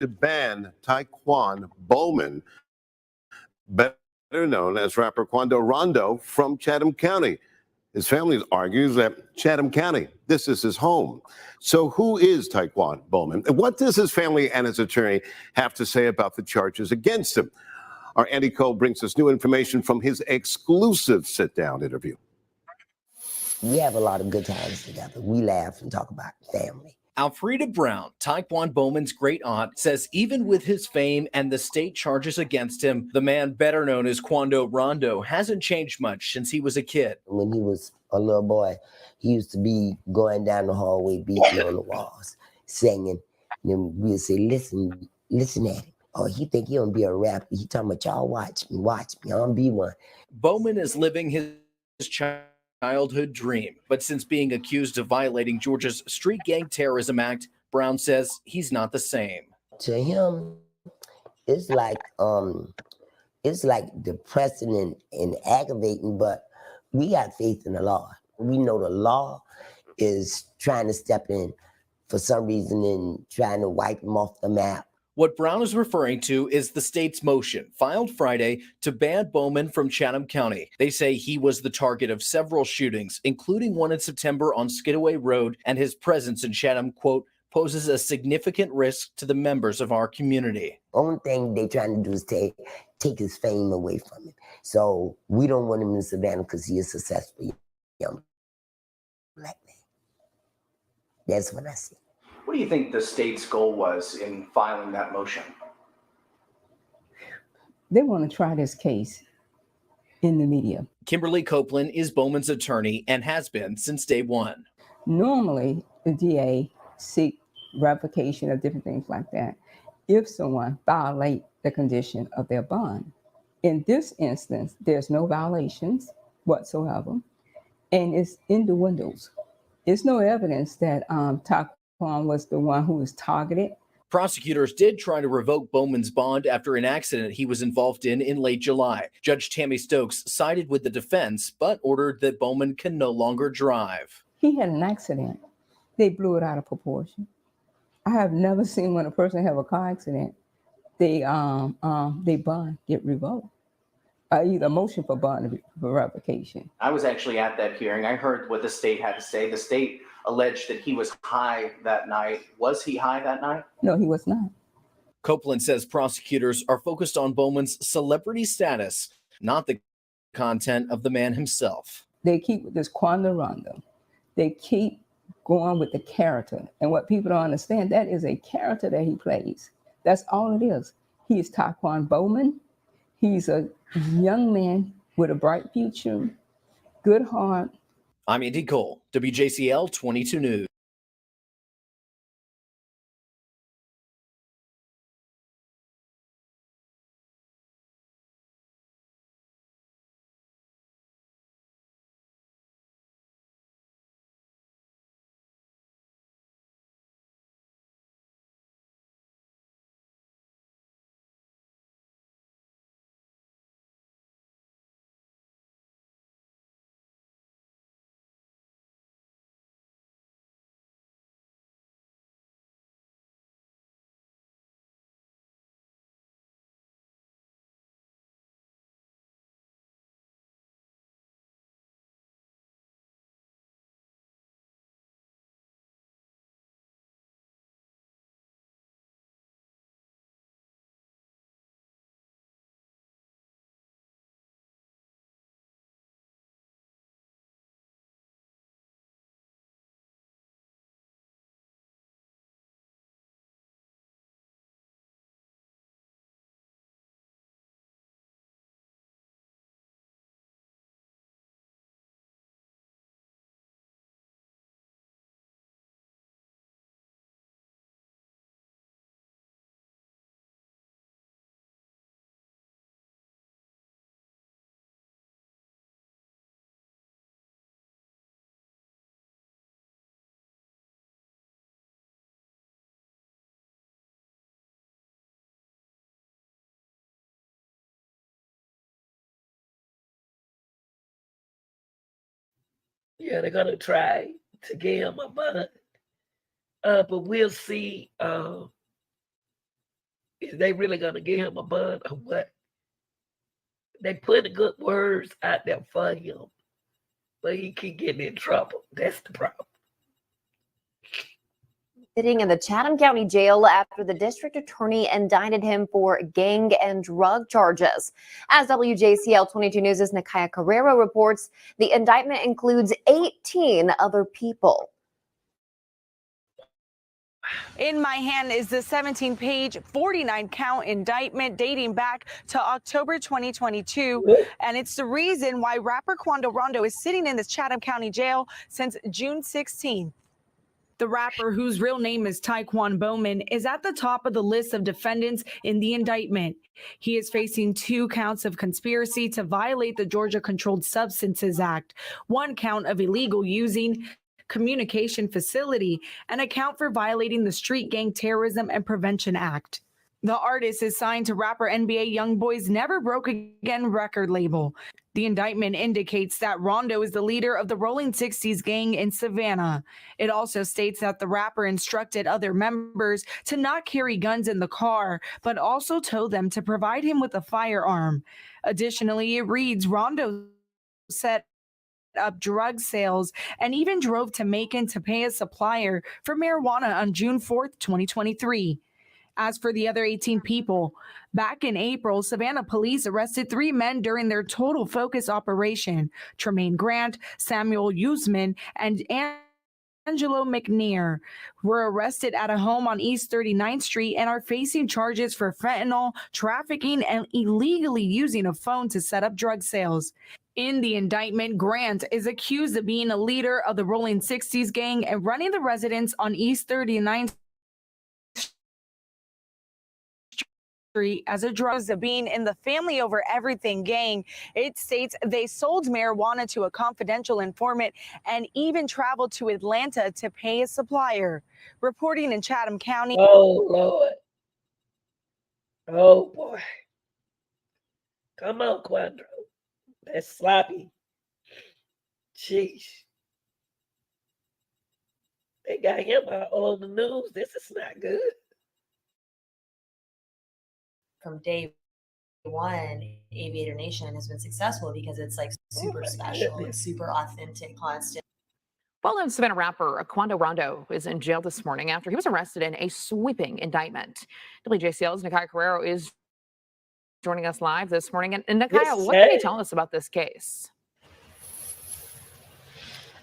to ban Taekwon Bowman, better known as rapper Quando Rondo, from Chatham County. His family argues that Chatham County, this is his home. So who is Taekwon Bowman? And what does his family and his attorney have to say about the charges against him? Our Andy Cole brings us new information from his exclusive sit-down interview. We have a lot of good times together. We laugh and talk about family. Alfreda Brown, Taekwon Bowman's great aunt, says even with his fame and the state charges against him, the man better known as Quando Rondo hasn't changed much since he was a kid. When he was a little boy, he used to be going down the hallway, beating on the walls, singing. And then we would say, listen at him. Oh, he think he gonna be a rapper. He talking about y'all watch me, I'm gonna be one. Bowman is living his childhood dream, but since being accused of violating Georgia's Street Gang Terrorism Act, Brown says he's not the same. To him, it's like depressing and aggravating, but we got faith in the law. We know the law is trying to step in for some reason and trying to wipe him off the map. What Brown is referring to is the state's motion, filed Friday, to ban Bowman from Chatham County. They say he was the target of several shootings, including one in September on Skidaway Road, and his presence in Chatham, quote, poses a significant risk to the members of our community. Only thing they're trying to do is take his fame away from him. So we don't want him in Savannah because he is a successful young black man. That's what I see. What do you think the state's goal was in filing that motion? They want to try this case in the media. Kimberly Copeland is Bowman's attorney and has been since day one. Normally, the DA seek revocation of different things like that if someone violates the condition of their bond. In this instance, there's no violations whatsoever, and it's in the windows. There's no evidence that Taekwon was the one who was targeted. Prosecutors did try to revoke Bowman's bond after an accident he was involved in late July. Judge Tammy Stokes sided with the defense, but ordered that Bowman can no longer drive. He had an accident. They blew it out of proportion. I have never seen when a person have a car accident, they bond get revoked. Either motion for bond for revocation. I was actually at that hearing. I heard what the state had to say. The state alleged that he was high that night. Was he high that night? No, he was not. Copeland says prosecutors are focused on Bowman's celebrity status, not the content of the man himself. They keep with this Quando Rondo. They keep going with the character. And what people don't understand, that is a character that he plays. That's all it is. He is Taekwon Bowman. He's a young man with a bright future, good heart. I'm Andy Cole, WJCL 22 News. Yeah, they're gonna try to get him a bond, but we'll see. Is they really gonna give him a bun or what? They put good words out there for him, but he keep getting in trouble. That's the problem. Sitting in the Chatham County Jail after the district attorney indicted him for gang and drug charges. As WJCL 22 News' Nakaya Carrero reports, the indictment includes 18 other people. In my hand is the 17-page, 49-count indictment dating back to October 2022, and it's the reason why rapper Quando Rondo is sitting in this Chatham County jail since June 16th. The rapper, whose real name is Taekwon Bowman, is at the top of the list of defendants in the indictment. He is facing 2 counts of conspiracy to violate the Georgia Controlled Substances Act, 1 count of illegal using communication facility, and a count for violating the Street Gang Terrorism and Prevention Act. The artist is signed to rapper NBA YoungBoy's Never Broke Again record label. The indictment indicates that Rondo is the leader of the Rolling 60s gang in Savannah. It also states that the rapper instructed other members to not carry guns in the car, but also told them to provide him with a firearm. Additionally, it reads Rondo set up drug sales and even drove to Macon to pay a supplier for marijuana on June 4th, 2023. As for the other 18 people, back in April, Savannah police arrested 3 men during their total focus operation. Tremaine Grant, Samuel Usman, and Angelo McNear were arrested at a home on East 39th Street and are facing charges for fentanyl, trafficking, and illegally using a phone to set up drug sales. In the indictment, Grant is accused of being a leader of the Rolling 60s gang and running the residence on East 39th as a drug of being in the family over everything gang. It states they sold marijuana to a confidential informant and even traveled to Atlanta to pay a supplier. Reporting in Chatham County. Oh, Lord. Oh, boy. Come on, Quando. That's sloppy. Jeez. They got him out on the news. This is not good. From day one, Aviator Nation has been successful because it's like super special. It's super authentic, constant. Well-known Savannah rapper Quando Rondo is in jail this morning after he was arrested in a sweeping indictment. WJCL's Nakaya Carrero is joining us live this morning. And Nakaya, what can you tell us about this case?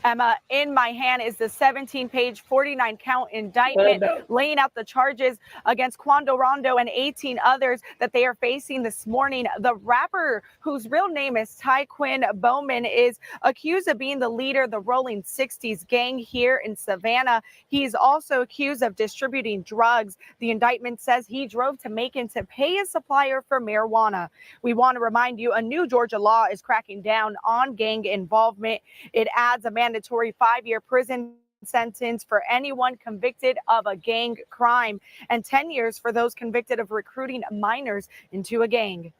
Emma, in my hand is the 17-page, 49-count indictment laying out the charges against Quando Rondo and 18 others that they are facing this morning. The rapper, whose real name is Taekwon Bowman, is accused of being the leader of the Rolling 60s gang here in Savannah. He is also accused of distributing drugs. The indictment says he drove to Macon to pay a supplier for marijuana. We want to remind you, a new Georgia law is cracking down on gang involvement. It adds a mandatory 5-year prison sentence for anyone convicted of a gang crime and 10 years for those convicted of recruiting minors into a gang.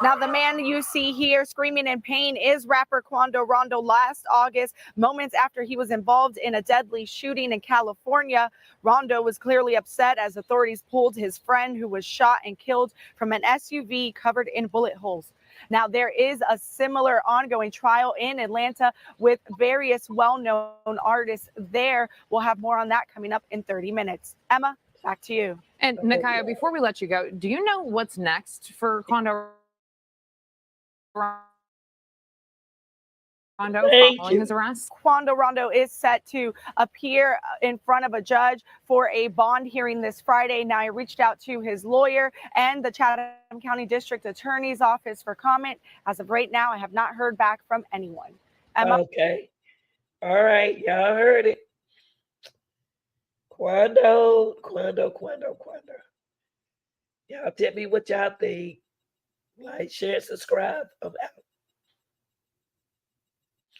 Now, the man you see here screaming in pain is rapper Quando Rondo. Last August, moments after he was involved in a deadly shooting in California, Rondo was clearly upset as authorities pulled his friend who was shot and killed from an SUV covered in bullet holes. Now, there is a similar ongoing trial in Atlanta with various well-known artists there. We'll have more on that coming up in 30 minutes. Emma, back to you. And Nakaya, before we let you go, do you know what's next for Quando Rondo following his arrest? Quando Rondo is set to appear in front of a judge for a bond hearing this Friday. Now, I reached out to his lawyer and the Chatham County District Attorney's Office for comment. As of right now, I have not heard back from anyone. Emma? Okay. All right. Y'all heard it. Quando. Y'all tell me what y'all think. Like, share, subscribe. I'm out.